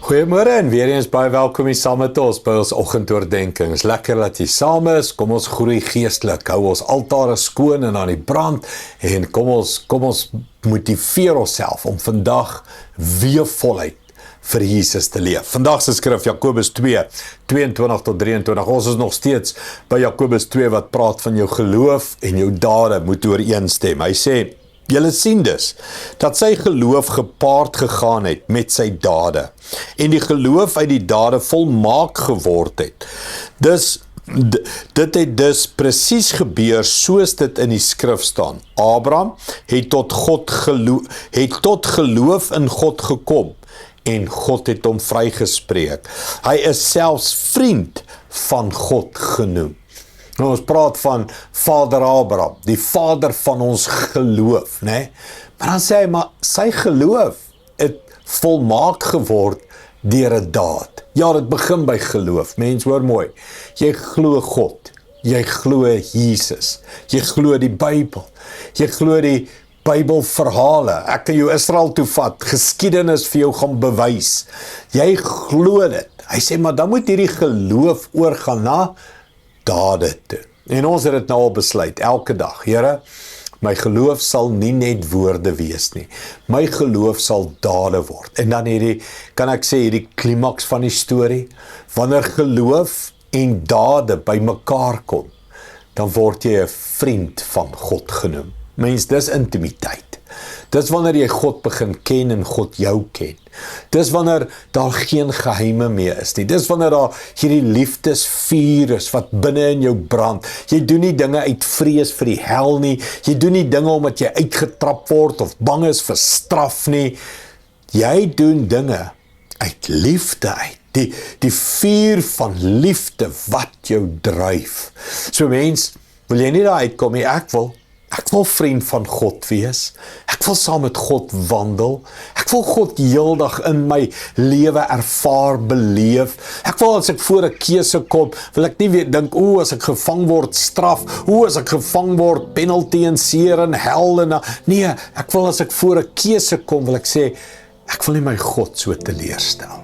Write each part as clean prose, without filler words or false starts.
Goeiemôre en weer eens baie welkom hier saam met ons by ons oggendoordenkings. Is lekker dat jy saam is. Kom ons groei geestelik. Hou ons altare skoon en aan die brand en kom ons motiveer onsself om vandag weer voluit vir Jesus te leef. Vandag se skrif Jakobus 2, 22 tot 23. Ons is nog steeds by Jakobus 2 wat praat van jou geloof en jou dade moet ooreenstem. Hy sê, julle sien dus, dat sy geloof gepaard gegaan het met sy dade, en die geloof uit die dade volmaak geword het. Dit het dus presies gebeur soos dit in die skrif staan. Abraham het tot geloof in God gekom, en God het hom vrygespreek. Hy is selfs vriend van God genoem. Nou, ons praat van Vader Abraham, die vader van ons geloof, né? Maar dan sê hy, maar sy geloof het volmaak geword deur 'n daad. Ja, dit begin by geloof. Mens, hoor mooi. Jy glo God, jy glo Jesus, jy glo die Bybel, jy glo die Bybelverhale. Ek kan jou Israel toe vat, geskiedenis vir jou gaan bewys. Jy glo dit. Hy sê, maar dan moet hierdie geloof oorgaan na dade toe. En ons het dit nou al besluit, elke dag. Here, my geloof sal nie net woorde wees nie. My geloof sal dade word. En dan kan ek sê, hierdie klimaks van die storie, wanneer geloof en dade by mekaar kom, dan word jy 'n vriend van God genoem. Mens, dis intimiteit. Dis wanneer jy God begin ken en God jou ken. Dis wanneer daar geen geheime meer is nie. Dis wanneer daar hierdie liefdesvuur is wat binne in jou brand. Jy doen nie dinge uit vrees vir die hel nie. Jy doen nie dinge omdat jy uitgetrap word of bang is vir straf nie. Jy doen dinge uit liefde uit. Die vuur van liefde wat jou dryf. So mens, wil jy nie daar uitkom nie? Ek wil vriend van God wees. Ek wil saam met God wandel. Ek wil God heeldag in my lewe ervaar, beleef. Ek wil as ek voor 'n keuse kom, wil ek nie weer dink, as ek gevang word, straf. As ek gevang word, penalty en seer en hel en nee, ek wil as ek voor 'n keuse kom, wil ek sê, ek wil nie my God so teleurstel.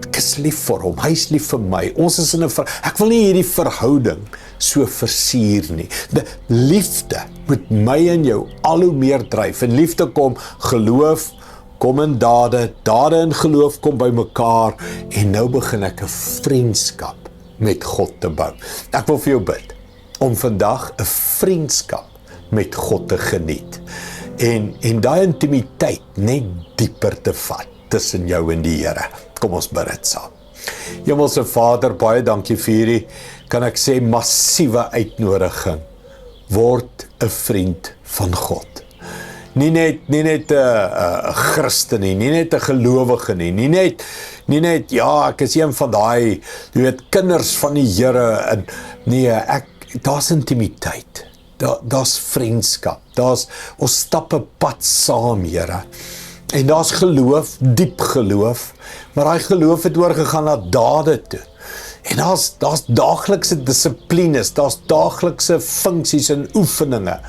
Ek is lief vir hom, hy is lief vir my. Ons is in 'n ek wil nie hierdie verhouding so versier nie. Die liefde moet my en jou al hoe meer dryf. En liefde kom geloof, kom in dade, dade en geloof kom by mekaar, en nou begin ek 'n vriendskap met God te bou. Ek wil vir jou bid om vandag 'n vriendskap met God te geniet. En daai intimiteit net dieper te vat tussen jou en die Here. Kom ons bid dit saam. Hemelse Vader, baie dankie vir hierdie, kan ek sê, massiewe uitnodiging. Word 'n vriend van God. Nie net 'n Christen nie net 'n gelowige nie net, ja, ek is een van daai, jy weet, kinders van die Here, en nee, daar's intimiteit. Daar's vriendskap. Ons stap 'n pad saam, Here. En daar's geloof, diep geloof, maar daai geloof het oorgegaan na dade toe. En daar's daaglikse dissiplines, daar's daaglikse funksies en oefeninge,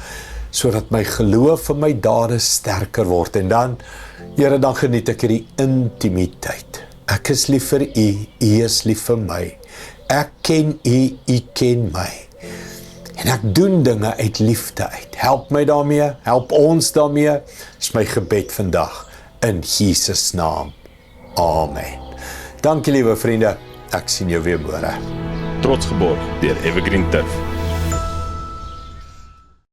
sodat my geloof en my dade sterker word. En dan, Here, dan geniet ek hierdie intimiteit. Ek is lief vir U, U is lief vir my. Ek ken U, U ken my. En ek doen dinge uit liefde uit. Help my daarmee, help ons daarmee, is my gebed vandag, in Jesus naam. Amen. Dankie liewe vriende, ek sien jou weer môre. Trots geborg deur Evergreen Turf.